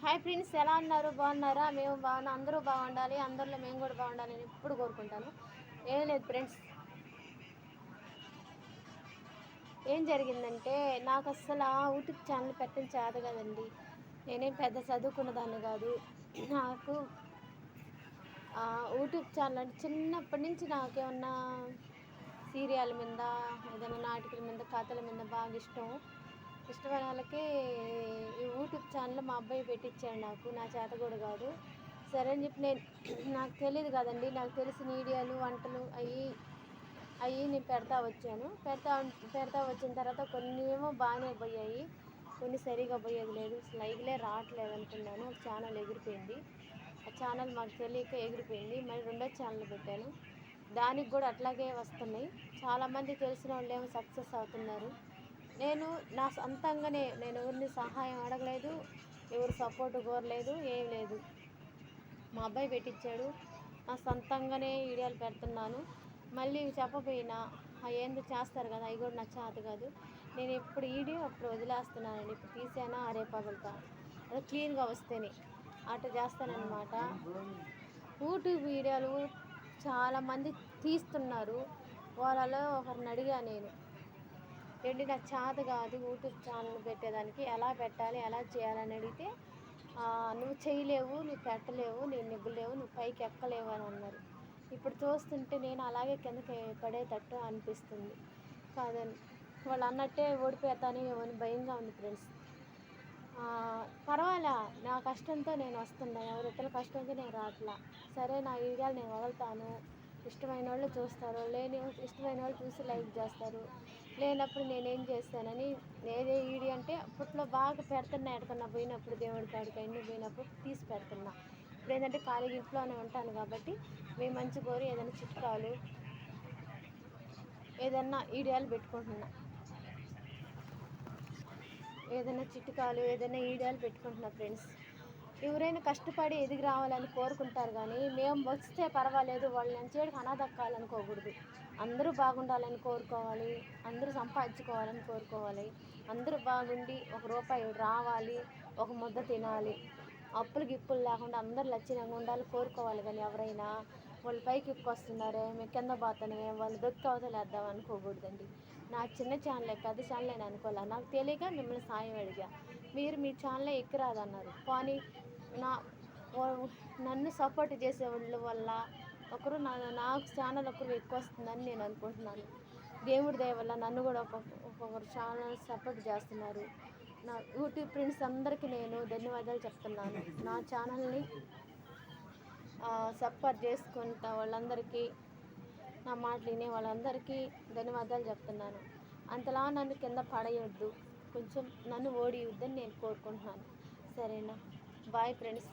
Hi friends, ఎలా ఉన్నారు? బాగున్నారా? మేము బాగున్నాం. అందరూ బాగుండాలి, అందరిలో మేము కూడా బాగుండాలని ఎప్పుడు కోరుకుంటాను. ఏం లేదు ఫ్రెండ్స్, ఏం జరిగిందంటే నాకు అస్సలు యూట్యూబ్ ఛానల్ పెట్టడం చేత కదండి. నేనేం పెద్ద చదువుకున్న దాన్ని కాదు. నాకు యూట్యూబ్ ఛానల్ అంటే చిన్నప్పటి నుంచి నాకేమన్నా సీరియల్ మీద, ఏదైనా నాటకాల మీద, కథల మీద బాగా ఇష్టమైన వాళ్ళకి ఈ యూట్యూబ్ ఛానల్ మా అబ్బాయి పెట్టించాడు. నా చేత కూడా కాదు. సరే అని చెప్పి నాకు తెలియదు కదండి. నాకు తెలిసిన వీడియోలు, వంటలు అవి నేను పెడతా వచ్చిన తర్వాత కొన్ని ఏమో బాగానే పోయాయి, కొన్ని సరిగా పోయేది లేదు. లైక్లే రావట్లేదు అనుకున్నాను. ఒక ఛానల్ ఎగిరిపోయింది. ఆ ఛానల్ మాకు తెలియక ఎగిరిపోయింది. మళ్ళీ రెండో ఛానల్ పెట్టాను, దానికి కూడా అట్లాగే వస్తున్నాయి. చాలామంది తెలిసిన వాళ్ళు ఏమో సక్సెస్ అవుతున్నారు. నేను నా సొంతంగానే, నేను ఎవరిని సహాయం అడగలేదు, ఎవరు సపోర్ట్ కోరలేదు, ఏం లేదు. మా అబ్బాయి పెట్టించాడు, నా సొంతంగానే వీడియోలు పెడుతున్నాను. మళ్ళీ చెప్పపోయినా ఏందో చేస్తారు కదా, అవి కూడా నాకు చేత కాదు. నేను ఎప్పుడు వీడియో అప్పుడు వదిలేస్తున్నానండి. ఇప్పుడు తీసానా రేపు వదులుతా, అది క్లీన్గా వస్తేనే అట్లా చేస్తానన్నమాట. యూట్యూబ్ వీడియోలు చాలామంది తీస్తున్నారు. వాళ్ళలో ఒకరిని అడిగా నేను, నాకు చేత కాదు యూట్యూబ్ ఛానల్ పెట్టేదానికి, ఎలా పెట్టాలి, ఎలా చేయాలని అడిగితే నువ్వు చేయలేవు, నువ్వు పెట్టలేవు, నేను నిబ్బలేవు, నువ్వు పైకి ఎక్కలేవు అని అన్నారు. ఇప్పుడు చూస్తుంటే నేను అలాగే కిందకి పడేటట్టు అనిపిస్తుంది. కాదని వాళ్ళు అన్నట్టే ఓడిపోతాను ఏమని భయంగా ఉంది ఫ్రెండ్స్. పర్వాలే, నా కష్టంతో నేను వస్తున్నా, ఎవరి ఇతరుల కష్టంతో నేను రావట్లా. సరే, నా వీడియోలు నేను వదులుతాను, ఇష్టమైన వాళ్ళు చూస్తారు, ఇష్టమైన వాళ్ళు చూసి లైక్ చేస్తారు. లేనప్పుడు నేనేం చేస్తానని, ఏదే వీడియో అంటే అప్పట్లో బాగా పెడుతున్నా, ఎక్కడికన్నా పోయినప్పుడు, దేవుడి కాడికి అన్నీ పోయినప్పుడు తీసి పెడుతున్నా. ఇప్పుడు ఏంటంటే ఖాళీగా ఇంట్లోనే ఉంటాను కాబట్టి మీ మంచి కోరి ఏదైనా చిట్కాలు, ఏదన్నా వీడియోలు పెట్టుకుంటున్నా, ఏదైనా వీడియోలు పెట్టుకుంటున్నా ఫ్రెండ్స్. ఎవరైనా కష్టపడి ఎదిగి రావాలని కోరుకుంటారు, కానీ మేము వస్తే పర్వాలేదు, వాళ్ళు మంచిగా అనాథక్కాలనుకోకూడదు. అందరూ బాగుండాలని కోరుకోవాలి, అందరూ సంపాదించుకోవాలని కోరుకోవాలి, అందరూ బాగుండి ఒక రూపాయి రావాలి, ఒక ముద్ద తినాలి, అప్పులు గిప్పులు లేకుండా అందరూ లక్షణంగా ఉండాలి కోరుకోవాలి. కానీ ఎవరైనా వాళ్ళు పైకి వస్తున్నారే, మేము కింద పోతానే, వాళ్ళు దొక్కి అవతలేద్దాం అనుకోకూడదండి. నా చిన్న ఛానలే, పెద్ద ఛానల్ నేను అనుకోలే. నాకు తెలియక మిమ్మల్ని సాయం అడిగా, మీరు మీ ఛానలే ఎక్కిరాదన్నారు. కానీ నన్ను సపోర్ట్ చేసే వాళ్ళ వల్ల ఒకరు నాకు ఛానల్ ఒకరు ఎక్కువ వస్తుందని నేను అనుకుంటున్నాను. దేవుడి దయ వల్ల నన్ను కూడా ఒక్కొక్కరు ఛానల్ సపోర్ట్ చేస్తున్నారు. నా యూట్యూబ్ ఫ్రెండ్స్ అందరికీ నేను ధన్యవాదాలు చెప్తున్నాను. నా ఛానల్ని సపోర్ట్ చేసుకుంటా వాళ్ళందరికీ, నా మాటలు వినే వాళ్ళందరికీ ధన్యవాదాలు చెప్తున్నాను. అంతలా నన్ను కింద పడేయొద్దు, కొంచెం నన్ను ఓడియొద్దని నేను కోరుకుంటున్నాను. సరేనా? Bye friends.